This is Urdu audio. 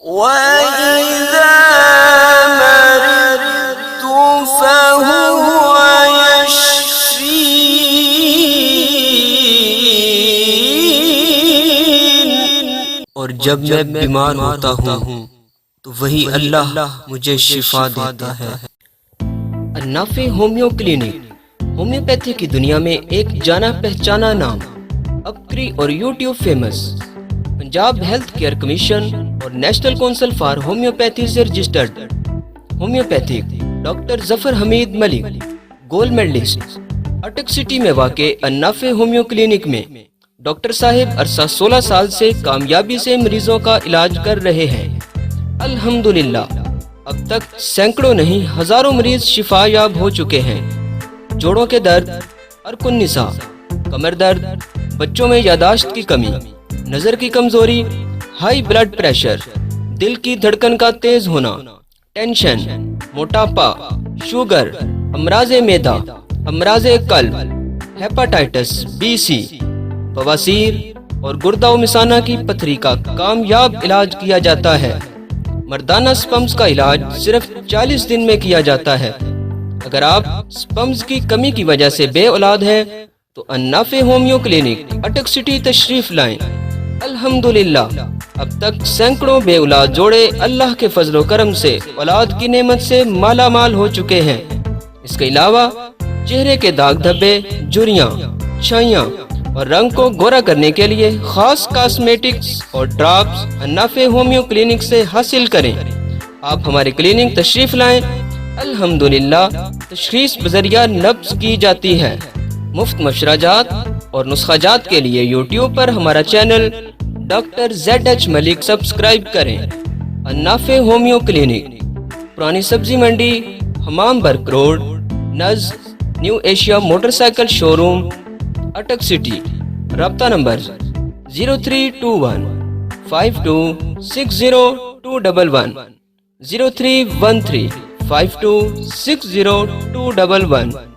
وَإِذَا مَرِضْتُ فَهُوَ يَشْفِينِ، اور جب میں بیمار ہوتا ہوں تو وہی اللہ مجھے شفا دیتا ہے۔ النافی ہومیو کلینک ہومیوپیتھی کی دنیا میں ایک جانا پہچانا نام، اپکری اور YouTube famous, Punjab health care commission اور نیشنل کونسل فار ہومیوپیتھی سے رجسٹرڈ ہومیوپیتھک ڈاکٹر ظفر حمید ملک، گولڈ میڈلسٹ۔ اٹک سٹی میں واقع النافی ہومیو کلینک میں ڈاکٹر صاحب عرصہ 16 سال سے کامیابی سے مریضوں کا علاج کر رہے ہیں۔ الحمدللہ اب تک سینکڑوں نہیں ہزاروں مریض شفا یاب ہو چکے ہیں۔ جوڑوں کے درد، عرق النساء، کمر درد، بچوں میں یادداشت کی کمی، نظر کی کمزوری، ہائی بلڈ پریشر، دل کی دھڑکن کا تیز ہونا، ٹینشن، موٹاپا، شوگر، امراض معدہ، امراض قلب، ہیپاٹائٹس بی سی، بواسیر اور گردہ و مثانہ کی پتھری کا کامیاب علاج کیا جاتا ہے۔ مردانہ سپمز کا علاج صرف 40 دن میں کیا جاتا ہے۔ اگر آپ سپمز کی کمی کی وجہ سے بے اولاد ہیں تو النافی ہومیو کلینک اٹک سٹی تشریف لائیں۔ الحمدللہ اب تک سینکڑوں بے اولاد جوڑے اللہ کے فضل و کرم سے اولاد کی نعمت سے مالا مال ہو چکے ہیں۔ اس کے علاوہ چہرے کے داغ دھبے، جھریاں، چھائیاں اور رنگ کو گورا کرنے کے لیے خاص کاسمیٹکس اور ڈراپس النافی ہومیو کلینک سے حاصل کریں۔ آپ ہمارے کلینک تشریف لائیں۔ الحمدللہ تشخیص بذریعہ نبض کی جاتی ہے۔ مفت مشورہ جات اور نسخہ جات کے لیے یوٹیوب پر ہمارا channel doctor ZH Malik subscribe کریں۔ النافی ہومیو کلینک، پرانی سبزی منڈی، حمام برق روڈ، نزد New Asia motorcycle showroom, Attock City. رابطہ نمبر 0321 5260 211 0313 5260 211۔